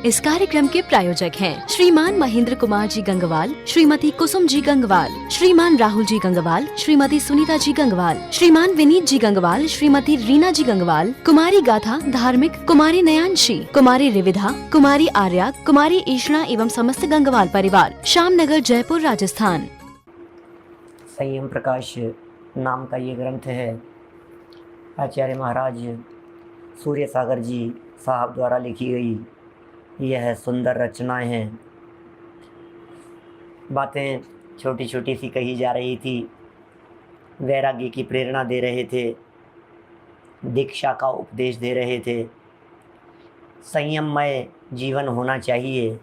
इस कार्यक्रम के प्रायोजक हैं श्रीमान महेंद्र कुमार जी गंगवाल, श्रीमती कुसुम जी गंगवाल, श्रीमान राहुल जी गंगवाल, श्रीमती सुनीता जी गंगवाल, श्रीमान विनीत जी गंगवाल, श्रीमती रीना जी गंगवाल, कुमारी गाथा धार्मिक, कुमारी नयांशी, कुमारी रिविधा, कुमारी आर्या, कुमारी ईशना एवं समस्त गंगवाल परिवार, श्यामनगर, जयपुर, राजस्थान। संयम प्रकाश नाम का ये ग्रंथ है। आचार्य महाराज सूर्य सागर जी साहब द्वारा लिखी गई यह सुंदर रचनाएं हैं। बातें छोटी छोटी सी कही जा रही थी, वैराग्य की प्रेरणा दे रहे थे, दीक्षा का उपदेश दे रहे थे, संयममय जीवन होना चाहिए,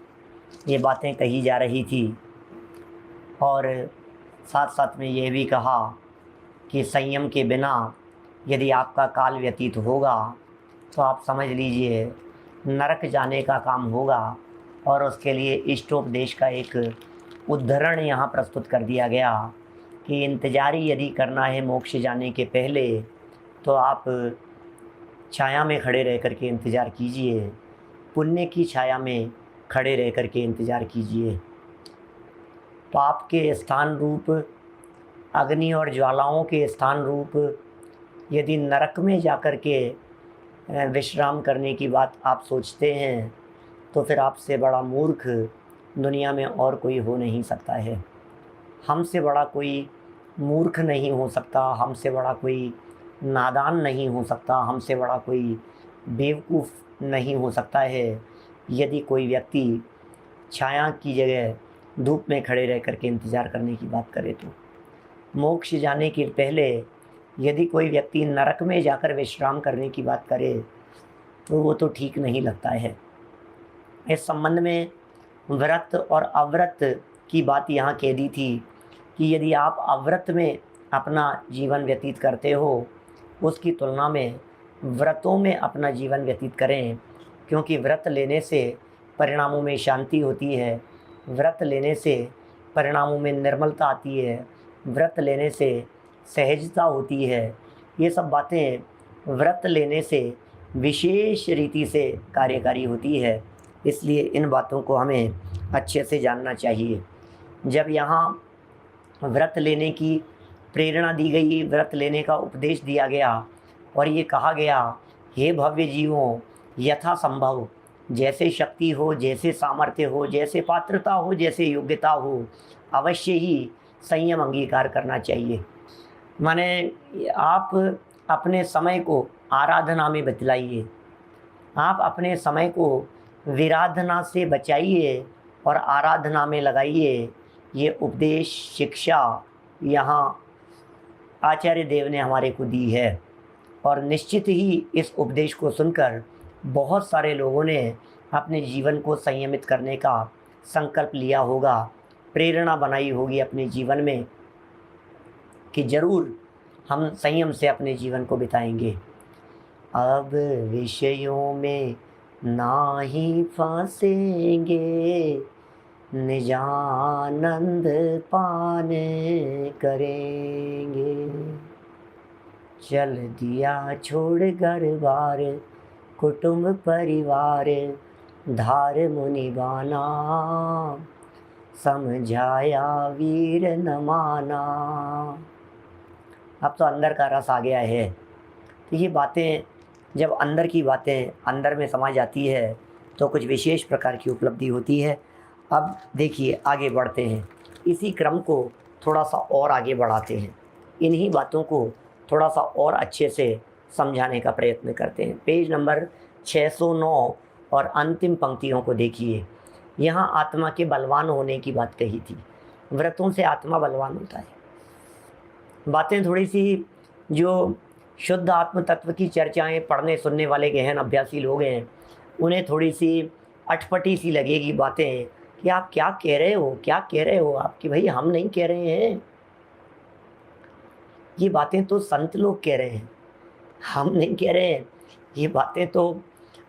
ये बातें कही जा रही थी। और साथ साथ में ये भी कहा कि संयम के बिना यदि आपका काल व्यतीत होगा तो आप समझ लीजिए नरक जाने का काम होगा। और उसके लिए इष्टोपदेश का एक उद्धरण यहाँ प्रस्तुत कर दिया गया कि इंतजारी यदि करना है मोक्ष जाने के पहले तो आप छाया में खड़े रह कर के इंतज़ार कीजिए, पुण्य की छाया में खड़े रह कर के इंतज़ार कीजिए। पाप के स्थान रूप अग्नि और ज्वालाओं के स्थान रूप यदि नरक में जाकर के विश्राम करने की बात आप सोचते हैं तो फिर आपसे बड़ा मूर्ख दुनिया में और कोई हो नहीं सकता है। हमसे बड़ा कोई मूर्ख नहीं हो सकता, हमसे बड़ा कोई नादान नहीं हो सकता, हमसे बड़ा कोई बेवकूफ़ नहीं हो सकता है यदि कोई व्यक्ति छाया की जगह धूप में खड़े रह कर के इंतज़ार करने की बात करे। तो मोक्ष जाने के पहले यदि कोई व्यक्ति नरक में जाकर विश्राम करने की बात करे तो वो तो ठीक नहीं लगता है। इस संबंध में व्रत और अव्रत की बात यहाँ कह दी थी कि यदि आप अव्रत में अपना जीवन व्यतीत करते हो उसकी तुलना में व्रतों में अपना जीवन व्यतीत करें, क्योंकि व्रत लेने से परिणामों में शांति होती है, व्रत लेने से परिणामों में निर्मलता आती है, व्रत लेने से सहजता होती है। ये सब बातें व्रत लेने से विशेष रीति से कार्यकारी होती है, इसलिए इन बातों को हमें अच्छे से जानना चाहिए। जब यहाँ व्रत लेने की प्रेरणा दी गई, व्रत लेने का उपदेश दिया गया और ये कहा गया, हे भव्य जीवों, यथा संभव जैसे शक्ति हो, जैसे सामर्थ्य हो, जैसे पात्रता हो, जैसे योग्यता हो, अवश्य ही संयम अंगीकार करना चाहिए। माने आप अपने समय को आराधना में बतलाइए, आप अपने समय को विराधना से बचाइए और आराधना में लगाइए। ये उपदेश शिक्षा यहाँ आचार्य देव ने हमारे को दी है और निश्चित ही इस उपदेश को सुनकर बहुत सारे लोगों ने अपने जीवन को संयमित करने का संकल्प लिया होगा, प्रेरणा बनाई होगी अपने जीवन में कि ज़रूर हम संयम से अपने जीवन को बिताएंगे। अब विषयों में ना ही फंसेंगे, निजानंद पाने करेंगे। चल दिया छोड़ घर बार, कुटुंब परिवार, धार मुनि बाना, समझाया वीर न माना। अब तो अंदर का रस आ गया है। तो ये बातें जब अंदर की बातें अंदर में समा जाती है तो कुछ विशेष प्रकार की उपलब्धि होती है। अब देखिए आगे बढ़ते हैं, इसी क्रम को थोड़ा सा और आगे बढ़ाते हैं, इन्हीं बातों को थोड़ा सा और अच्छे से समझाने का प्रयत्न करते हैं। पेज नंबर 609 और अंतिम पंक्तियों को देखिए। यहाँ आत्मा के बलवान होने की बात कही थी, व्रतों से आत्मा बलवान होता है। बातें थोड़ी सी जो शुद्ध आत्म तत्व की चर्चाएं पढ़ने सुनने वाले गहन अभ्यासी लोग हैं उन्हें थोड़ी सी अटपटी सी लगेगी बातें कि आप क्या कह रहे हो, क्या कह रहे हो आप, कि भाई हम नहीं कह रहे हैं, ये बातें तो संत लोग कह रहे हैं, हम नहीं कह रहे हैं, ये बातें तो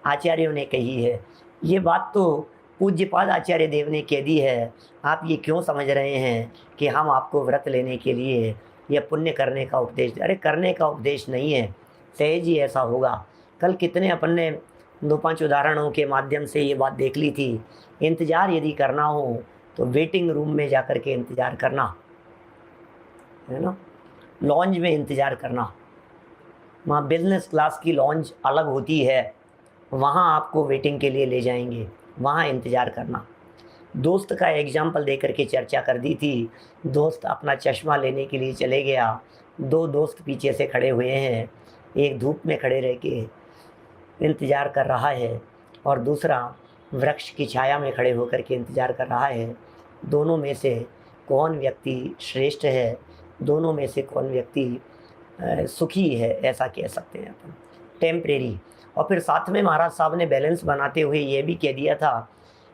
आचार्यों ने कही है, ये बात तो पूज्यपाद आचार्य देव ने कह दी है। आप ये क्यों समझ रहे हैं कि हम आपको व्रत लेने के लिए या पुण्य करने का उपदेश? अरे करने का उपदेश नहीं है, सहज ही ऐसा होगा। कल कितने अपन ने 2-5 उदाहरणों के माध्यम से ये बात देख ली थी। इंतज़ार यदि करना हो तो वेटिंग रूम में जाकर के इंतज़ार करना, है ना, लॉन्ज में इंतज़ार करना। वहाँ बिज़नेस क्लास की लॉन्ज अलग होती है, वहाँ आपको वेटिंग के लिए ले जाएंगे, वहाँ इंतज़ार करना। दोस्त का एग्जाम्पल देकर के चर्चा कर दी थी। दोस्त अपना चश्मा लेने के लिए चले गया, 2 दोस्त पीछे से खड़े हुए हैं, एक धूप में खड़े रह के इंतज़ार कर रहा है और दूसरा वृक्ष की छाया में खड़े होकर के इंतज़ार कर रहा है। दोनों में से कौन व्यक्ति श्रेष्ठ है, दोनों में से कौन व्यक्ति सुखी है, ऐसा कह सकते हैं अपन, टेम्परेरी। और फिर साथ में महाराज साहब ने बैलेंस बनाते हुए ये भी कह दिया था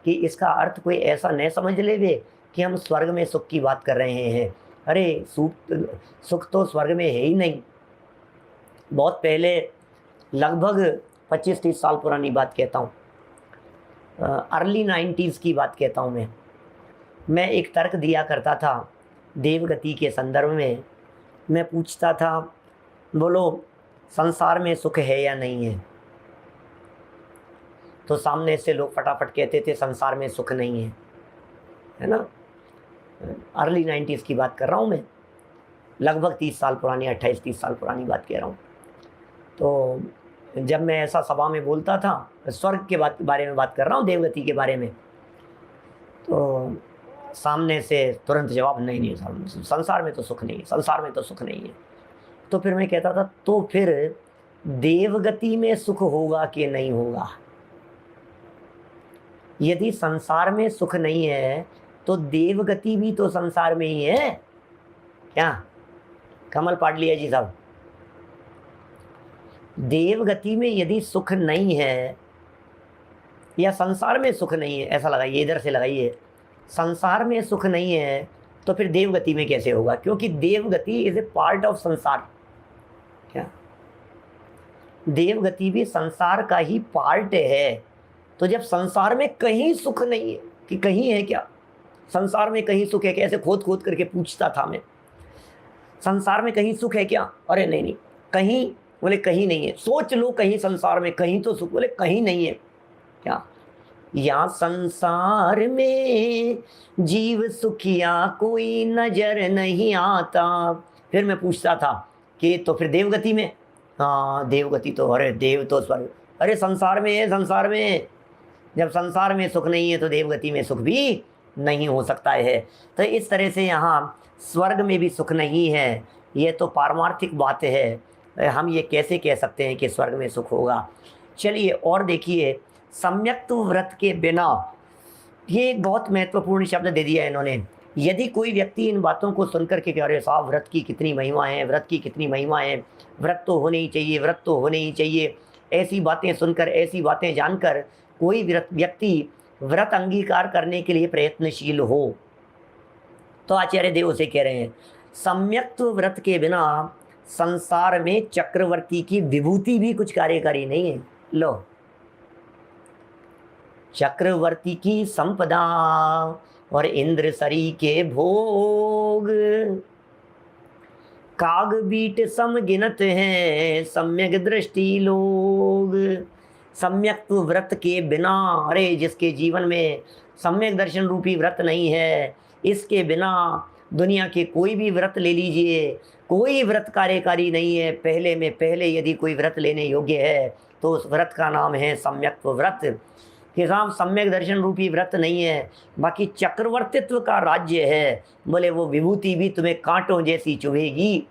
कि इसका अर्थ कोई ऐसा न समझ लेवे कि हम स्वर्ग में सुख की बात कर रहे हैं। अरे सुख तो स्वर्ग में है ही नहीं। बहुत पहले, लगभग 25-30 साल पुरानी बात कहता हूँ, अर्ली 90s की बात कहता हूँ मैं एक तर्क दिया करता था देवगति के संदर्भ में। मैं पूछता था, बोलो संसार में सुख है या नहीं है? तो सामने से लोग फटाफट कहते थे संसार में सुख नहीं है ना। अर्ली 90s की बात कर रहा हूँ मैं, लगभग 30 साल पुरानी, 28-30 साल पुरानी बात कह रहा हूँ। तो जब मैं ऐसा सभा में बोलता था, स्वर्ग के बारे में बात कर रहा हूँ, देवगति के बारे में, तो सामने से तुरंत जवाब, नहीं संसार में तो सुख नहीं है, संसार में तो सुख नहीं है। तो फिर मैं कहता था, तो फिर देवगति में सुख होगा कि नहीं होगा? यदि संसार में सुख नहीं है तो देवगति भी तो संसार में ही है क्या? कमल पाटलिया जी साहब, देवगति में यदि सुख नहीं है या संसार में सुख नहीं है, ऐसा लगाइए, इधर से लगाइए, संसार में सुख नहीं है तो फिर देवगति में कैसे होगा? क्योंकि देवगति इज ए पार्ट ऑफ संसार। क्या देवगति भी संसार का ही पार्ट है? तो जब संसार में कहीं सुख नहीं है, कि कहीं है क्या? संसार में कहीं सुख है क्या? ऐसे खोद खोद करके पूछता था मैं, संसार में कहीं सुख है क्या? अरे नहीं, कहीं, बोले कहीं नहीं है। सोच लो, कहीं संसार में कहीं तो सुख, बोले कहीं नहीं है क्या? या संसार में जीव सुखिया कोई नजर नहीं आता। फिर मैं पूछता था कि तो फिर देवगति में? हाँ देवगति तो, अरे देव तो स्वर्ग, अरे संसार में है, संसार में। जब संसार में सुख नहीं है तो देवगति में सुख भी नहीं हो सकता है। तो इस तरह से यहाँ स्वर्ग में भी सुख नहीं है, ये तो पारमार्थिक बात है। हम ये कैसे कह सकते हैं कि स्वर्ग में सुख होगा? चलिए और देखिए, सम्यक्त व्रत के बिना, ये एक बहुत महत्वपूर्ण शब्द दे दिया है इन्होंने। यदि कोई व्यक्ति इन बातों को सुनकर के कह रहे साहब व्रत की कितनी महिमा है, व्रत की कितनी महिमा है, व्रत तो होने ही चाहिए, व्रत तो होने ही चाहिए, ऐसी बातें सुनकर, ऐसी बातें जानकर कोई व्यक्ति व्रत अंगीकार करने के लिए प्रयत्नशील हो, तो आचार्य देव से कह रहे हैं सम्यक्त व्रत के बिना संसार में चक्रवर्ती की विभूति भी कुछ कार्यकारी नहीं है। लो, चक्रवर्ती की संपदा और इंद्र सरी के भोग, काग बीट सम गिनत हैं सम्यक दृष्टि लोग। सम्यक व्रत के बिना, अरे जिसके जीवन में सम्यक दर्शन रूपी व्रत नहीं है, इसके बिना दुनिया के कोई भी व्रत ले लीजिए, कोई व्रत कार्यकारी नहीं है। पहले में पहले यदि कोई व्रत लेने योग्य है तो उस व्रत का नाम है सम्यक व्रत। कि साहब सम्यक दर्शन रूपी व्रत नहीं है, बाकी चक्रवर्तित्व का राज्य है, बोले वो विभूति भी तुम्हें कांटों जैसी चुभेगी।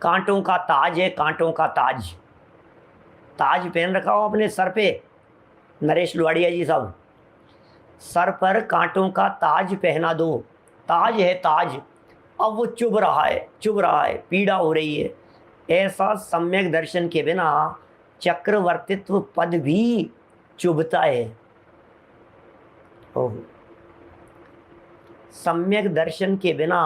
कांटों का ताज है, कांटों का ताज, ताज पहन रखा हो अपने सर पे, नरेश लुवाड़िया जी साहब, सर पर कांटों का ताज पहना दो, ताज है ताज, अब वो चुभ रहा है, पीड़ा हो रही है। ऐसा सम्यक दर्शन के बिना चक्रवर्तित्व पद भी चुभता है। ओह, सम्यक दर्शन के बिना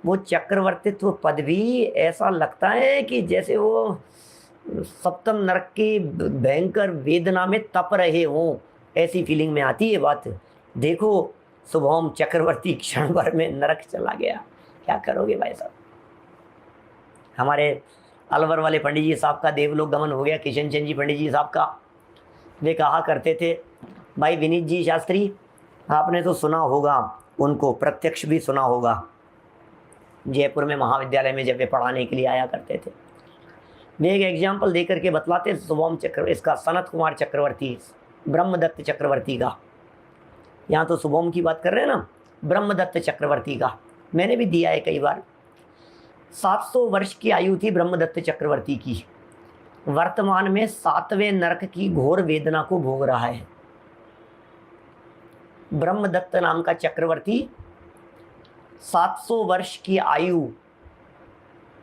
वो चक्रवर्तित्व पद भी ऐसा लगता है कि जैसे वो सप्तम नरक की भयंकर वेदना में तप रहे हों, ऐसी फीलिंग में आती है बात। देखो शुभम चक्रवर्ती क्षण भर में नरक चला गया, क्या करोगे भाई साहब? हमारे अलवर वाले पंडित जी साहब का देवलोक गमन हो गया, किशन चंद जी पंडित जी साहब का, वे कहा करते थे, भाई विनीत जी शास्त्री, आपने तो सुना होगा, उनको प्रत्यक्ष भी सुना होगा, जयपुर में महाविद्यालय में जब वे पढ़ाने के लिए आया करते थे। वे एक एग्जाम्पल दे करके बतलाते, शुभम चक्र इसका सनत कुमार चक्रवर्ती, ब्रह्मदत्त चक्रवर्ती का, यहाँ तो शुभम की बात कर रहे हैं ना, ब्रह्मदत्त चक्रवर्ती का मैंने भी दिया है कई बार। 700 वर्ष की आयु थी ब्रह्मदत्त चक्रवर्ती की। वर्तमान में 7वें नरक की घोर वेदना को भोग रहा है। ब्रह्मदत्त नाम का चक्रवर्ती 700 वर्ष की आयु,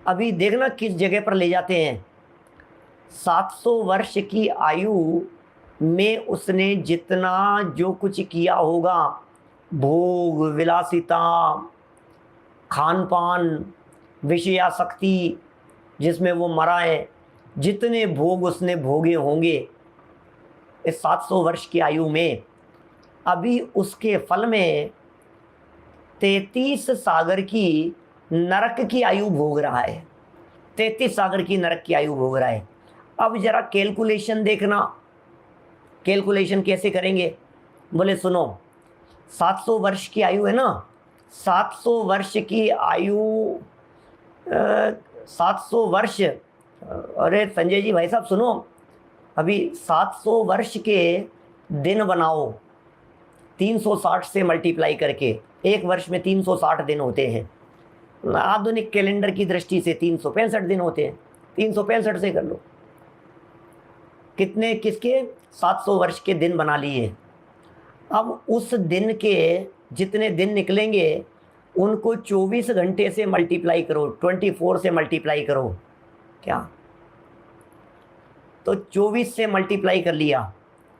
अभी देखना किस जगह पर ले जाते हैं। 700 वर्ष की आयु में उसने जितना जो कुछ किया होगा, भोग विलासिता, खान पान, विषयासक्ति जिसमें वो मरा है, जितने भोग उसने भोगे होंगे इस 700 वर्ष की आयु में, अभी उसके फल में 33 सागर की नरक की आयु भोग रहा है। 33 सागर की नरक की आयु भोग रहा है। अब जरा कैलकुलेशन देखना, कैलकुलेशन कैसे करेंगे? बोले सुनो, 700 वर्ष की आयु है ना, 700 वर्ष की आयु 700 वर्ष, अरे संजय जी भाई साहब सुनो, अभी 700 वर्ष के दिन बनाओ 360 से मल्टीप्लाई करके। एक वर्ष में 360 दिन होते हैं, आधुनिक कैलेंडर की दृष्टि से 365 दिन होते हैं, 365 से कर लो। कितने किसके? 700 वर्ष के दिन बना लिए। अब उस दिन के जितने दिन निकलेंगे उनको 24 घंटे से मल्टीप्लाई करो, 24 से मल्टीप्लाई करो। क्या? तो 24 से मल्टीप्लाई कर लिया।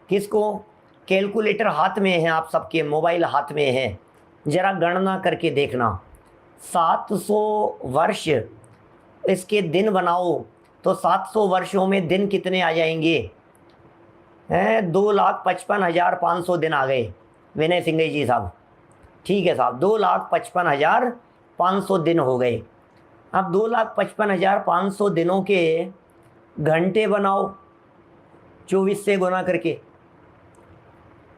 किसको? कैलकुलेटर हाथ में है, आप सबके मोबाइल हाथ में है, जरा गणना करके देखना। 700 वर्ष इसके दिन बनाओ तो 700 वर्षों में दिन कितने आ जाएंगे? हैं 2,55,500 दिन आ गए विनय सिंह जी साहब। ठीक है साहब, 2,55,500 दिन हो गए। अब 2,55,500 दिनों के घंटे बनाओ 24 से गुना करके,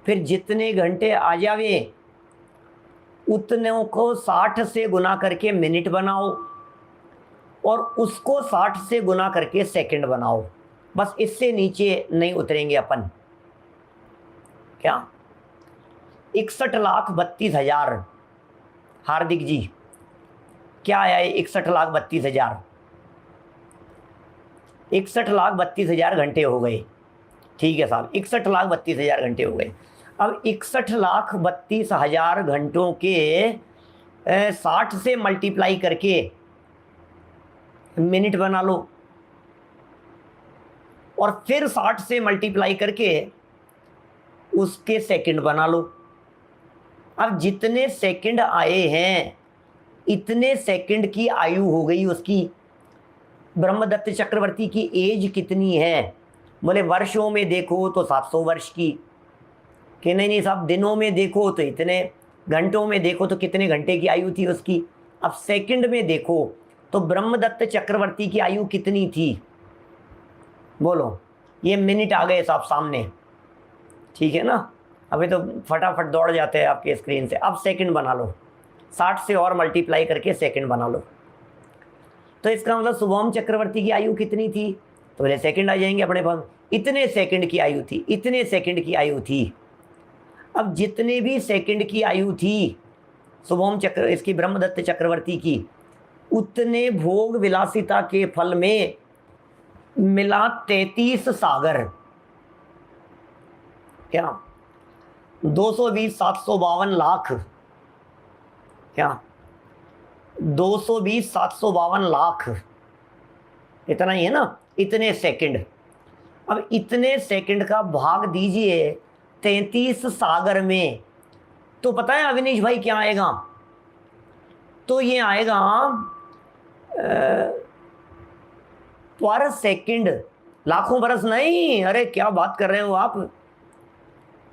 फिर जितने घंटे आ जावे उतने को 60 से गुना करके मिनट बनाओ और उसको 60 से गुना करके सेकंड बनाओ। बस इससे नीचे नहीं उतरेंगे अपन। क्या? 61,32,000। हार्दिक जी क्या आया है? 61,32,000। 61,32,000 घंटे हो गए। ठीक है साहब, 61,32,000 घंटे हो गए। अब 61,32,000 घंटों के 60 से मल्टीप्लाई करके मिनट बना लो और फिर 60 से मल्टीप्लाई करके उसके सेकंड बना लो। अब जितने सेकंड आए हैं इतने सेकंड की आयु हो गई उसकी। ब्रह्मदत्त चक्रवर्ती की एज कितनी है? बोले वर्षों में देखो तो 700 वर्ष की। कि नहीं साहब, दिनों में देखो तो इतने, घंटों में देखो तो कितने घंटे की आयु थी उसकी। अब सेकंड में देखो तो ब्रह्मदत्त चक्रवर्ती की आयु कितनी थी? बोलो। ये मिनट आ गए साहब सामने, ठीक है ना? अभी तो फटाफट दौड़ जाते हैं आपके स्क्रीन से। अब सेकंड बना लो, 60 से और मल्टीप्लाई करके सेकंड बना लो। तो इसका मतलब शुभम चक्रवर्ती की आयु कितनी थी? तो बोले सेकंड आ जाएंगे अपने पास। इतने सेकंड की आयु थी, इतने सेकंड की आयु थी। अब जितने भी सेकंड की आयु थी शुभम चक्र इसकी ब्रह्मदत्त चक्रवर्ती की, उतने भोग विलासिता के फल में मिला 33 सागर। क्या? 220,752 लाख। क्या? 220,752 लाख, इतना ही है ना? इतने सेकंड। अब इतने सेकंड का भाग दीजिए 33 सागर में, तो पता है अविनीश भाई क्या आएगा? तो ये आएगा पर सेकंड, लाखों बरस नहीं। अरे क्या बात कर रहे हो आप?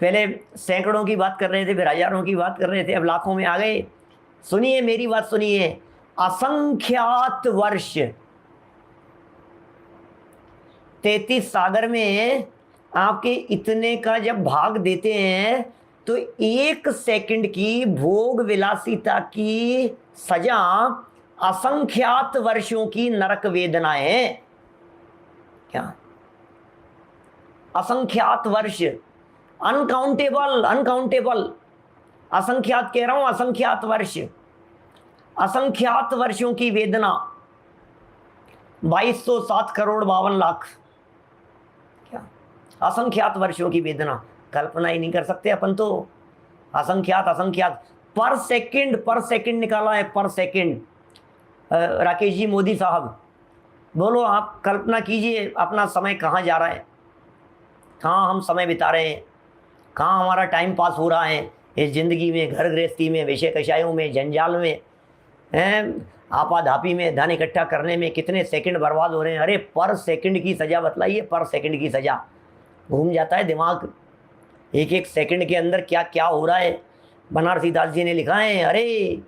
पहले सैकड़ों की बात कर रहे थे, फिर हजारों की बात कर रहे थे, अब लाखों में आ गए। सुनिए मेरी बात सुनिए। असंख्यात वर्ष 33 सागर में आपके इतने का जब भाग देते हैं तो 1 सेकंड की भोग विलासिता की सजा असंख्यात वर्षों की नरक वेदना है। क्या? असंख्यात वर्ष, अनकाउंटेबल, अनकाउंटेबल, असंख्यात कह रहा हूं, असंख्यात वर्ष, असंख्यात वर्षों की वेदना, 2207 करोड़ 52 लाख। क्या? असंख्यात वर्षों की वेदना, कल्पना ही नहीं कर सकते अपन तो। असंख्यात, असंख्यात, पर सेकंड निकाला है, पर सेकंड। राकेश जी, मोदी साहब, बोलो आप, कल्पना कीजिए अपना समय कहाँ जा रहा है, कहाँ हम समय बिता रहे हैं, कहाँ हमारा टाइम पास हो रहा है इस ज़िंदगी में, घर गृहस्थी में, विषय कषायों में, जंजाल में, आपाधापी में, धन इकट्ठा करने में कितने सेकंड बर्बाद हो रहे हैं। अरे पर सेकंड की सज़ा बतलाइए, पर सेकंड की सज़ा। घूम जाता है दिमाग, एक एक सेकंड के अंदर क्या क्या हो रहा है। बनारसी दास जी ने लिखा है, अरे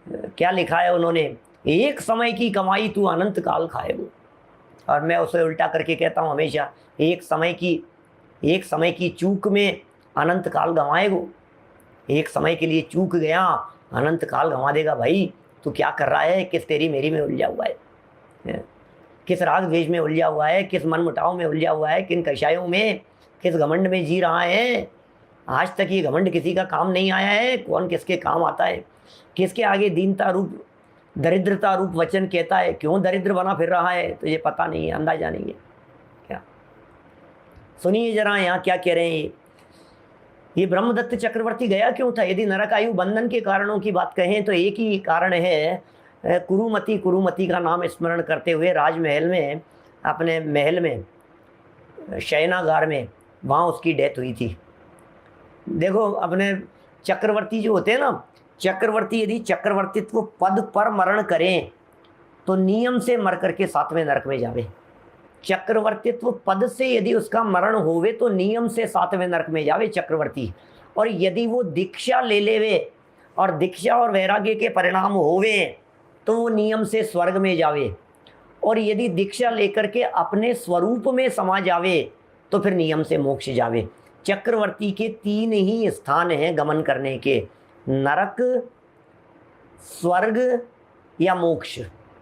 क्या लिखा है उन्होंने, एक समय की कमाई तू अनंत काल खाएगो। और मैं उसे उल्टा करके कहता हूँ हमेशा, एक समय की चूक में अनंत काल गंवाएगो। एक समय के लिए चूक गया, अनंत काल गंवा देगा। भाई तू क्या कर रहा है, किस तेरी मेरी में उलझा हुआ है, किस राग द्वेष में उलझा हुआ है, किस मन मुटाव में उलझा हुआ है, किन कषायों में, किस घमंड में जी रहा है। आज तक ये घमंड किसी का काम नहीं आया है। कौन किसके काम आता है, किसके आगे दीनता रूप, दरिद्रता रूप वचन कहता है, क्यों दरिद्र बना फिर रहा है, तो ये पता नहीं है, अंदाजा नहीं है। क्या? सुनिए जरा यहाँ क्या कह रहे हैं ये ब्रह्मदत्त चक्रवर्ती गया क्यों था? यदि नरक आयु बंधन के कारणों की बात कहें तो एक ही कारण है, कुरुमति का नाम स्मरण करते हुए राजमहल में, अपने महल में, शयनागार में, वहाँ उसकी डेथ हुई थी। देखो अपने चक्रवर्ती जो होते हैं ना, चक्रवर्ती यदि चक्रवर्तित्व पद पर मरण करें तो नियम से मर करके 7वें नरक में जावे। चक्रवर्तित्व पद से यदि उसका मरण होवे तो नियम से 7वें नरक में जावे चक्रवर्ती। और यदि वो दीक्षा ले लेवे और दीक्षा और वैराग्य के परिणाम होवे तो वो नियम से स्वर्ग में जावे। और यदि दीक्षा लेकर के अपने स्वरूप में समा जावे तो फिर नियम से मोक्ष जावे। चक्रवर्ती के 3 ही स्थान हैं गमन करने के, नरक, स्वर्ग या मोक्ष।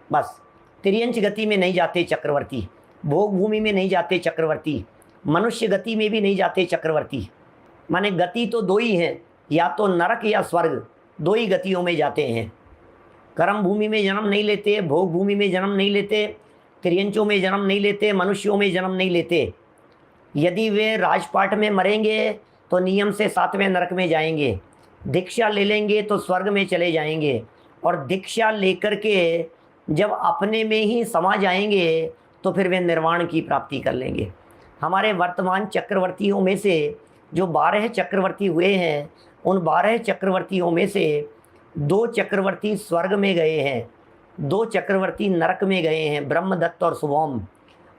बस तिर्यंच गति में नहीं जाते चक्रवर्ती, भोग भूमि में नहीं जाते चक्रवर्ती, मनुष्य गति में भी नहीं जाते चक्रवर्ती। माने गति तो 2 ही हैं, या तो नरक या स्वर्ग, 2 ही गतियों में जाते हैं। कर्म भूमि में जन्म नहीं लेते, भोग भूमि में जन्म नहीं लेते, तिर्यंचों में जन्म नहीं लेते, मनुष्यों में जन्म नहीं लेते। यदि वे राजपाट में मरेंगे तो नियम से 7वें नरक में जाएंगे, दीक्षा ले लेंगे तो स्वर्ग में चले जाएंगे, और दीक्षा लेकर के जब अपने में ही समा जाएंगे तो फिर वे निर्वाण की प्राप्ति कर लेंगे। हमारे वर्तमान चक्रवर्तियों में से जो 12 चक्रवर्ती हुए हैं, उन 12 चक्रवर्तियों में से 2 चक्रवर्ती स्वर्ग में गए हैं, 2 चक्रवर्ती नरक में गए हैं, ब्रह्मदत्त और सुभौम,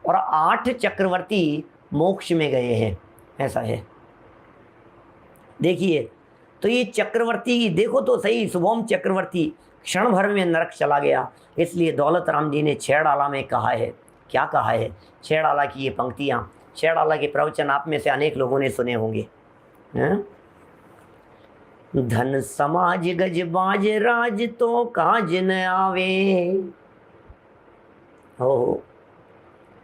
और 8 चक्रवर्ती मोक्ष में गए हैं। ऐसा है। देखिए तो ये चक्रवर्ती देखो तो सही, सुभौम चक्रवर्ती क्षण भर में नरक चला गया। इसलिए दौलत राम जी ने छेड़ाला में कहा है, क्या कहा है? छेड़ाला की ये पंक्तियाँ, छेड़ाला के प्रवचन आप में से अनेक लोगों ने सुने होंगे। धन समाज गज बाज राज तो काज न आवे। हो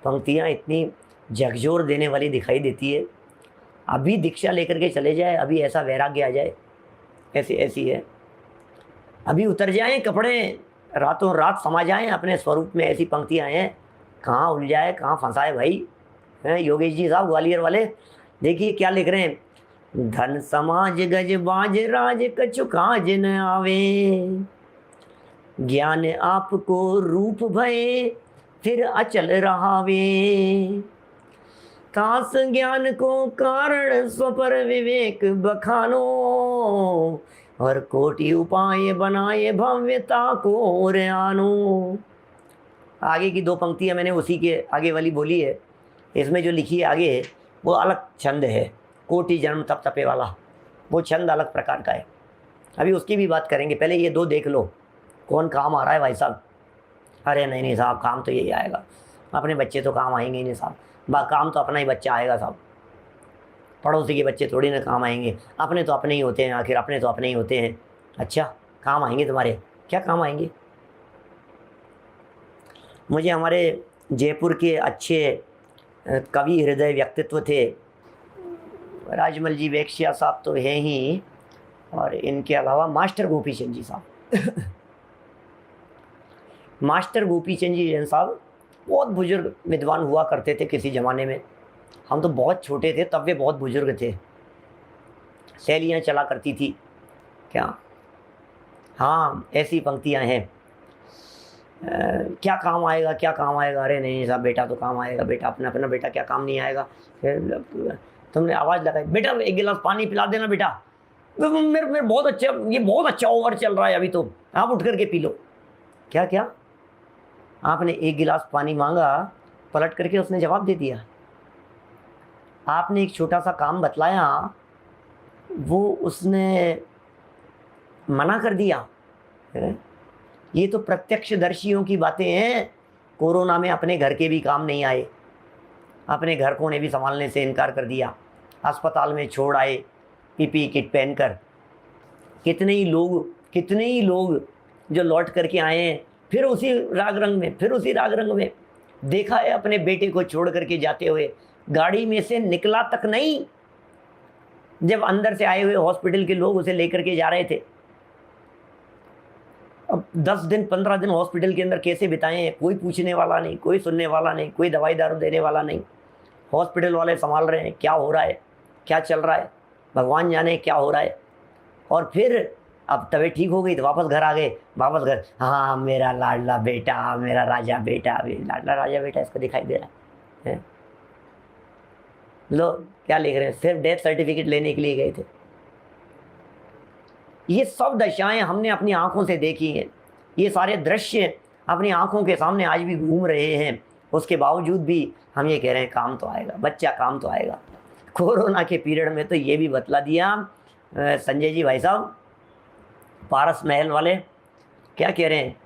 पंक्तियाँ इतनी झकझोर देने वाली दिखाई देती है। अभी दीक्षा लेकर के चले जाए, अभी ऐसा वैराग्य आ जाए, ऐसी है। अभी उतर जाएं कपड़े, रातों रात समा जाएं अपने स्वरूप में। ऐसी पंक्तियाँ हैं। कहाँ उलझाए, कहाँ फंसाए भाई। हैं योगेश जी साहब ग्वालियर वाले, देखिए क्या लिख रहे हैं। धन समाज गज बाज राज कछु काज न आवे, ज्ञान आपको रूप भये फिर अचल रहावे। तास ज्ञान को कारण स्वपर विवेक बखानो, और कोटि उपाय बनाए भव्यता को और आनो। आगे की 2 पंक्तियाँ मैंने उसी के आगे वाली बोली है। इसमें जो लिखी है आगे वो अलग छंद है, कोटि जन्म तप तपे वाला, वो छंद अलग प्रकार का है। अभी उसकी भी बात करेंगे, पहले ये 2 देख लो कौन काम आ रहा है भाई साहब। अरे नहीं साहब, काम तो यही आएगा, अपने बच्चे तो काम आएंगे ही नहीं साहब। काम तो अपना ही बच्चा आएगा साहब। पड़ोसी के बच्चे थोड़ी ना काम आएंगे, अपने तो अपने ही होते हैं, आखिर अपने तो अपने ही होते हैं। अच्छा, काम आएंगे तुम्हारे? क्या काम आएंगे? मुझे हमारे जयपुर के अच्छे कवि हृदय व्यक्तित्व थे, राजमल जी वेक्सिया साहब तो हैं ही, और इनके अलावा मास्टर गोपी चंद जी साहब मास्टर गोपी चंद जी जैन साहब बहुत बुजुर्ग विद्वान हुआ करते थे किसी ज़माने में। हम तो बहुत छोटे थे तब वे बहुत बुजुर्ग थे। शैलियाँ चला करती थी क्या, हाँ ऐसी पंक्तियाँ हैं, क्या काम आएगा, क्या काम आएगा? अरे नहीं साहब, बेटा तो काम आएगा, बेटा अपना अपना बेटा क्या काम नहीं आएगा? फिर तुमने आवाज़ लगाई, बेटा एक गिलास पानी पिला देना बेटा। मेरे बहुत अच्छा, ये बहुत अच्छा ओवर चल रहा है अभी, तो आप उठ करके पी लो। क्या क्या? आपने एक गिलास पानी मांगा, पलट करके उसने जवाब दे दिया। आपने एक छोटा सा काम बतलाया, वो उसने मना कर दिया। ये तो प्रत्यक्षदर्शियों की बातें हैं। कोरोना में अपने घर के भी काम नहीं आए, अपने घर को ने भी संभालने से इनकार कर दिया, अस्पताल में छोड़ आए पीपी किट पहनकर। कितने ही लोग जो लौट करके आए हैं, फिर उसी राग रंग में देखा है अपने बेटे को छोड़ करके जाते हुए। गाड़ी में से निकला तक नहीं, जब अंदर से आए हुए हॉस्पिटल के लोग उसे लेकर के जा रहे थे। अब 10 दिन 15 दिन हॉस्पिटल के अंदर कैसे बिताए हैं, कोई पूछने वाला नहीं, कोई सुनने वाला नहीं, कोई दवाई दारू देने वाला नहीं। हॉस्पिटल वाले संभाल रहे हैं, क्या हो रहा है, क्या चल रहा है, भगवान जाने क्या हो रहा है। और फिर अब तबीयत ठीक हो गई तो वापस घर आ गए, वापस घर, हाँ मेरा लाडला बेटा, मेरा राजा बेटा। अभी लाडला राजा बेटा इसको दिखाई दे रहा है? लो क्या लिख रहे हैं, सिर्फ डेथ सर्टिफिकेट लेने के लिए गए थे। ये सब दशाएं हमने अपनी आंखों से देखी हैं, ये सारे दृश्य अपनी आंखों के सामने आज भी घूम रहे हैं। उसके बावजूद भी हम ये कह रहे हैं काम तो आएगा, बच्चा काम तो आएगा। कोरोना के पीरियड में तो ये भी बतला दिया संजय जी भाई साहब, पारस महल वाले क्या कह रहे हैं,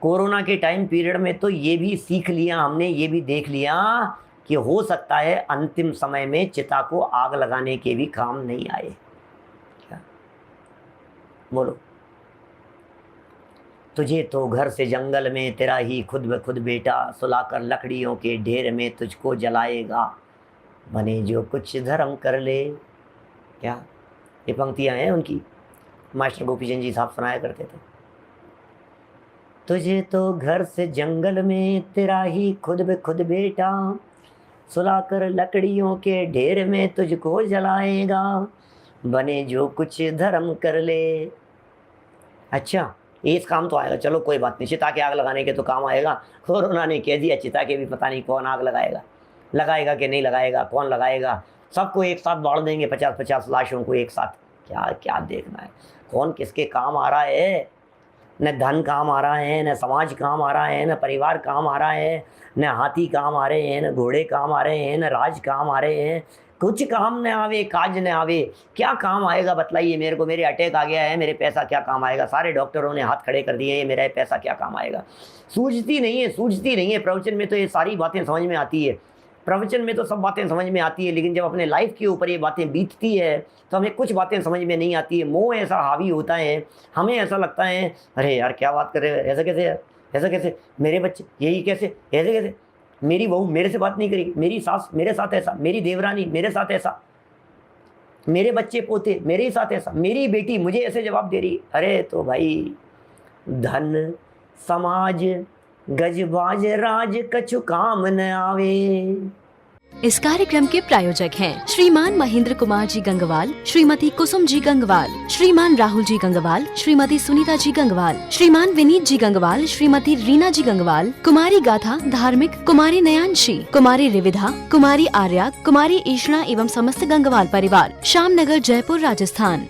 कोरोना के टाइम पीरियड में तो ये भी सीख लिया हमने, ये भी देख लिया कि हो सकता है अंतिम समय में चिता को आग लगाने के भी काम नहीं आए। क्या बोलो? तुझे तो घर से जंगल में तेरा ही खुद ब खुद बेटा, सुलाकर लकड़ियों के ढेर में तुझको जलाएगा, बने जो कुछ धर्म कर ले। क्या ये पंक्तियां हैं उनकी, मास्टर गोपीचंद जी साहब सुनाया करते थे। तुझे तो घर से जंगल में तेरा ही खुद ब खुद बेटा, सुलाकर लकड़ियों के ढेर में तुझको जलाएगा, बने जो कुछ धर्म कर ले। अच्छा इस काम तो आएगा, चलो कोई बात नहीं, चिता के आग लगाने के तो काम आएगा। कोरोना ने कह दिया चिता के भी पता नहीं कौन आग लगाएगा कि नहीं लगाएगा, कौन लगाएगा। सबको एक साथ बाढ़ देंगे, 50-50 लाशों को एक साथ। क्या क्या देखना है, कौन किसके काम आ रहा है? न धन काम आ रहा है, न समाज काम आ रहा है, न परिवार काम आ रहा है, न हाथी काम आ रहे हैं, न घोड़े काम आ रहे हैं, न राज काम आ रहे हैं। कुछ काम न आवे, काज न आवे। क्या काम आएगा बताइए मेरे को? मेरे अटैक आ गया है, मेरे पैसा क्या काम आएगा? सारे डॉक्टरों ने हाथ खड़े कर दिए, ये मेरा पैसा क्या काम आएगा? सूझती नहीं है। प्रवचन में तो ये सारी बातें समझ में आती है, प्रवचन में तो सब बातें समझ में आती है, लेकिन जब अपने लाइफ के ऊपर ये बातें बीतती है तो हमें कुछ बातें समझ में नहीं आती है। मोह ऐसा हावी होता है, हमें ऐसा लगता है अरे यार क्या बात कर रहे हो, ऐसा कैसे, मेरे बच्चे यही कैसे, ऐसे कैसे, मेरी बहू मेरे से बात नहीं करी, मेरी सास मेरे साथ ऐसा, मेरी देवरानी मेरे साथ ऐसा, मेरे बच्चे पोते मेरे साथ ऐसा, मेरी बेटी मुझे ऐसे जवाब दे रही। अरे तो भाई धन समाज गजबाज राज कछु काम न आवे। इस कार्यक्रम के प्रायोजक हैं श्रीमान महेंद्र कुमार जी गंगवाल, श्रीमती कुसुम जी गंगवाल, श्रीमान राहुल जी गंगवाल, श्रीमती सुनीता जी गंगवाल, श्रीमान विनीत जी गंगवाल, श्रीमती रीना जी गंगवाल, कुमारी गाथा धार्मिक, कुमारी नयांशी, कुमारी रिविधा, कुमारी आर्या, कुमारी ईशना एवं समस्त गंगवाल परिवार, श्यामनगर जयपुर राजस्थान।